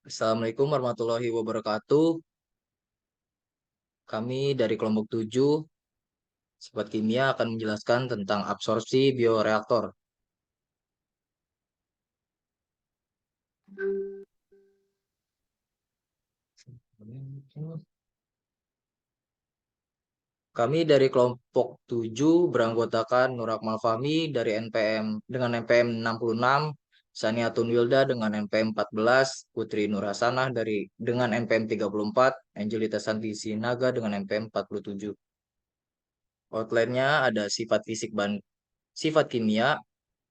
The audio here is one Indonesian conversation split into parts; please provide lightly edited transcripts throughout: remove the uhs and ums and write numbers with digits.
Assalamualaikum warahmatullahi wabarakatuh. Kami dari kelompok 7, Sifat Kimia akan menjelaskan tentang absorpsi bioreaktor. Kami dari kelompok 7 beranggotakan Nur Akmal Fahmi dari NPM dengan NPM 66, Saniatun Wilda dengan NPM 14, Putri Nur Hasanah dengan NPM 34, Angelita Santi Sinaga dengan NPM 47. Outline-nya ada sifat kimia,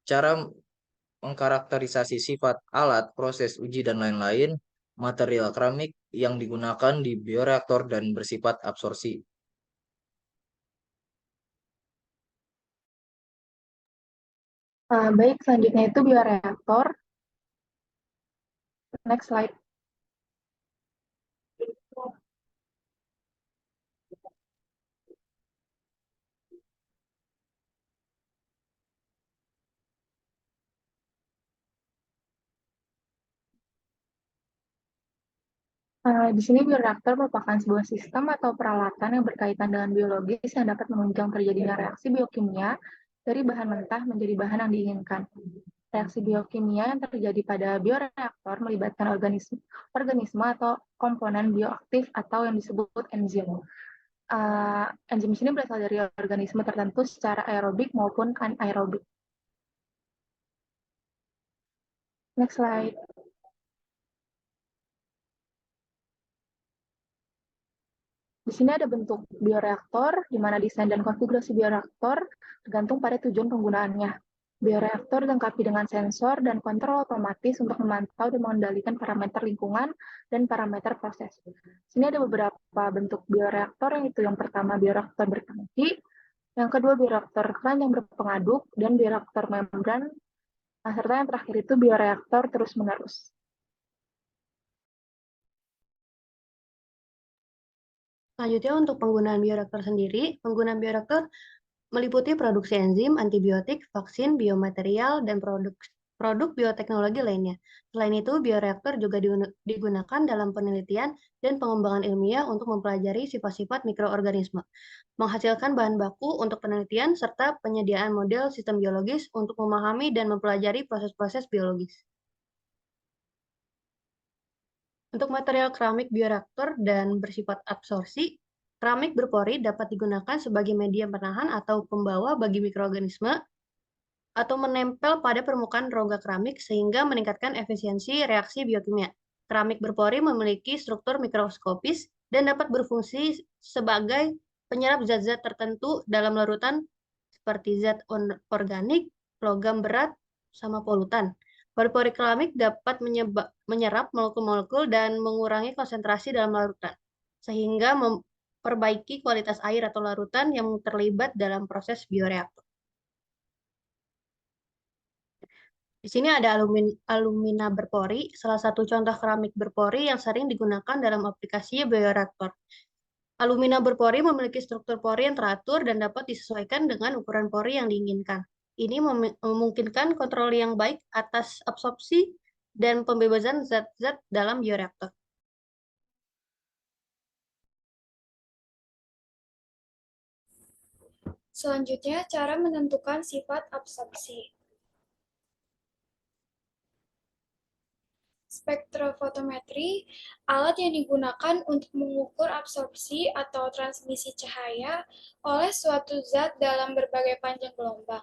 cara mengkarakterisasi sifat alat, proses uji, dan lain-lain, material keramik yang digunakan di bioreaktor dan bersifat absorpsi. Baik, selanjutnya itu bioreaktor. Next slide. Di sini bioreaktor merupakan sebuah sistem atau peralatan yang berkaitan dengan biologis yang dapat menunjang terjadinya reaksi biokimia dari bahan mentah menjadi bahan yang diinginkan. Reaksi biokimia yang terjadi pada bioreaktor melibatkan organisme atau komponen bioaktif atau yang disebut enzim. Enzim ini berasal dari organisme tertentu secara aerobik maupun anaerobik. Next slide. Di sini ada bentuk bioreaktor, di mana desain dan konfigurasi bioreaktor tergantung pada tujuan penggunaannya. Bioreaktor dilengkapi dengan sensor dan kontrol otomatis untuk memantau dan mengendalikan parameter lingkungan dan parameter proses. Di sini ada beberapa bentuk bioreaktor, yang pertama bioreaktor bertangki, yang kedua bioreaktor keranjang berpengaduk, dan bioreaktor membran, serta yang terakhir itu bioreaktor terus-menerus. Selanjutnya untuk penggunaan bioreaktor sendiri, penggunaan bioreaktor meliputi produksi enzim, antibiotik, vaksin, biomaterial, dan produk bioteknologi lainnya. Selain itu, bioreaktor juga digunakan dalam penelitian dan pengembangan ilmiah untuk mempelajari sifat-sifat mikroorganisme, menghasilkan bahan baku untuk penelitian, serta penyediaan model sistem biologis untuk memahami dan mempelajari proses-proses biologis. Untuk material keramik bioreaktor dan bersifat absorpsi, keramik berpori dapat digunakan sebagai media penahan atau pembawa bagi mikroorganisme atau menempel pada permukaan rongga keramik sehingga meningkatkan efisiensi reaksi biokimia. Keramik berpori memiliki struktur mikroskopis dan dapat berfungsi sebagai penyerap zat-zat tertentu dalam larutan seperti zat organik, logam berat, sama polutan. Pori-pori keramik dapat menyerap molekul-molekul dan mengurangi konsentrasi dalam larutan, sehingga memperbaiki kualitas air atau larutan yang terlibat dalam proses bioreaktor. Di sini ada alumina berpori, salah satu contoh keramik berpori yang sering digunakan dalam aplikasi bioreaktor. Alumina berpori memiliki struktur pori yang teratur dan dapat disesuaikan dengan ukuran pori yang diinginkan. Ini memungkinkan kontrol yang baik atas absorpsi dan pembebasan zat-zat dalam bioreaktor. Selanjutnya, cara menentukan sifat absorpsi. Spektrofotometri, alat yang digunakan untuk mengukur absorpsi atau transmisi cahaya oleh suatu zat dalam berbagai panjang gelombang.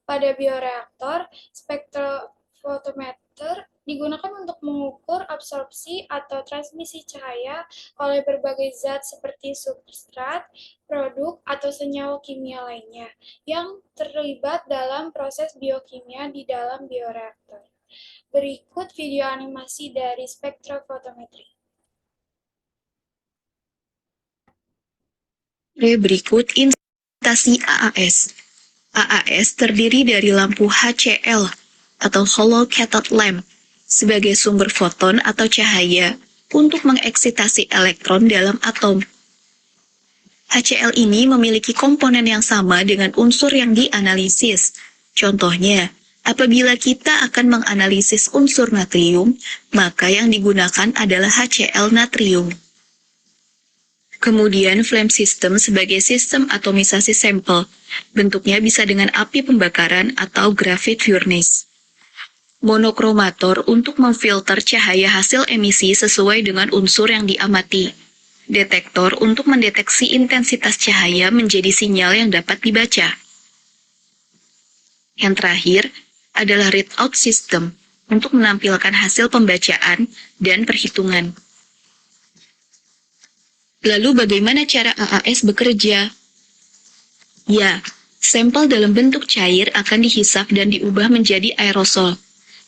Pada bioreaktor, spektrofotometer digunakan untuk mengukur absorpsi atau transmisi cahaya oleh berbagai zat seperti substrat, produk, atau senyawa kimia lainnya yang terlibat dalam proses biokimia di dalam bioreaktor. Berikut video animasi dari spektrofotometri. Berikut implementasi AAS. AAS terdiri dari lampu HCl atau Hollow Cathode Lamp sebagai sumber foton atau cahaya untuk mengeksitasi elektron dalam atom. HCl ini memiliki komponen yang sama dengan unsur yang dianalisis. Contohnya, Apabila kita akan menganalisis unsur natrium, maka yang digunakan adalah HCl natrium. Kemudian flame system sebagai sistem atomisasi sampel. Bentuknya bisa dengan api pembakaran atau graphite furnace. Monokromator untuk memfilter cahaya hasil emisi sesuai dengan unsur yang diamati. Detektor untuk mendeteksi intensitas cahaya menjadi sinyal yang dapat dibaca. Yang terakhir adalah readout system untuk menampilkan hasil pembacaan dan perhitungan. Lalu bagaimana cara AAS bekerja? Ya, sampel dalam bentuk cair akan dihisap dan diubah menjadi aerosol.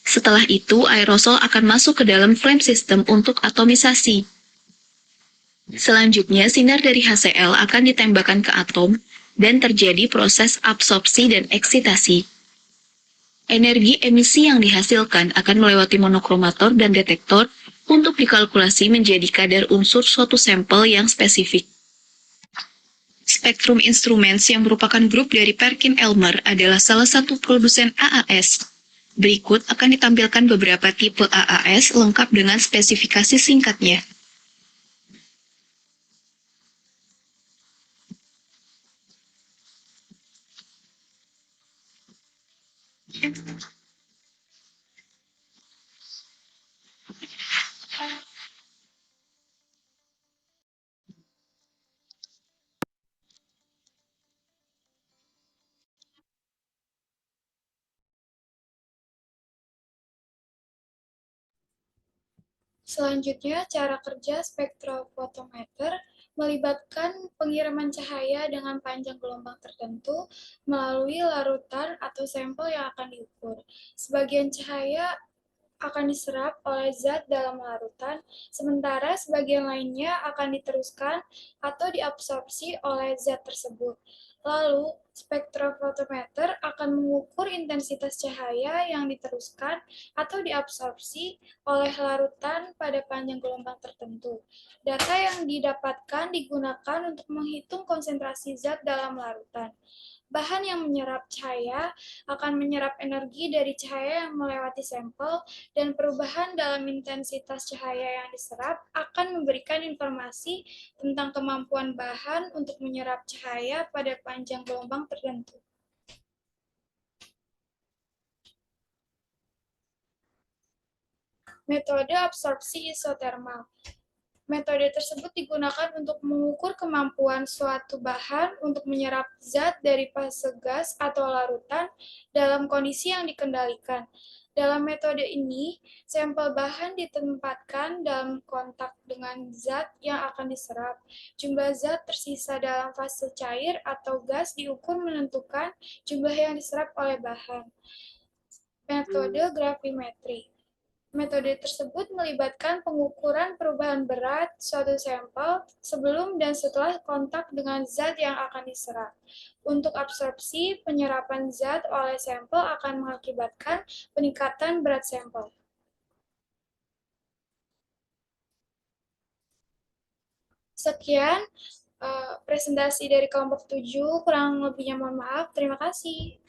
Setelah itu, aerosol akan masuk ke dalam flame system untuk atomisasi. Selanjutnya, sinar dari HCl akan ditembakkan ke atom dan terjadi proses absorpsi dan eksitasi. Energi emisi yang dihasilkan akan melewati monokromator dan detektor untuk dikalkulasi menjadi kadar unsur suatu sampel yang spesifik. Spectrum Instruments yang merupakan grup dari Perkin-Elmer adalah salah satu produsen AAS. Berikut akan ditampilkan beberapa tipe AAS lengkap dengan spesifikasi singkatnya. Selanjutnya, cara kerja spektrofotometer melibatkan pengiriman cahaya dengan panjang gelombang tertentu melalui larutan atau sampel yang akan diukur. Sebagian cahaya akan diserap oleh zat dalam larutan, sementara sebagian lainnya akan diteruskan atau diabsorpsi oleh zat tersebut. Lalu, spektrofotometer akan mengukur intensitas cahaya yang diteruskan atau diabsorpsi oleh larutan pada panjang gelombang tertentu. Data yang didapatkan digunakan untuk menghitung konsentrasi zat dalam larutan. Bahan yang menyerap cahaya akan menyerap energi dari cahaya yang melewati sampel, dan perubahan dalam intensitas cahaya yang diserap akan memberikan informasi tentang kemampuan bahan untuk menyerap cahaya pada panjang gelombang tertentu. Metode absorpsi isotermal. Metode tersebut digunakan untuk mengukur kemampuan suatu bahan untuk menyerap zat dari fase gas atau larutan dalam kondisi yang dikendalikan. Dalam metode ini, sampel bahan ditempatkan dalam kontak dengan zat yang akan diserap. Jumlah zat tersisa dalam fase cair atau gas diukur menentukan jumlah yang diserap oleh bahan. Metode gravimetri. Metode tersebut melibatkan pengukuran perubahan berat suatu sampel sebelum dan setelah kontak dengan zat yang akan diserap. Untuk absorpsi, penyerapan zat oleh sampel akan mengakibatkan peningkatan berat sampel. Sekian presentasi dari kelompok 7, kurang lebihnya mohon maaf. Terima kasih.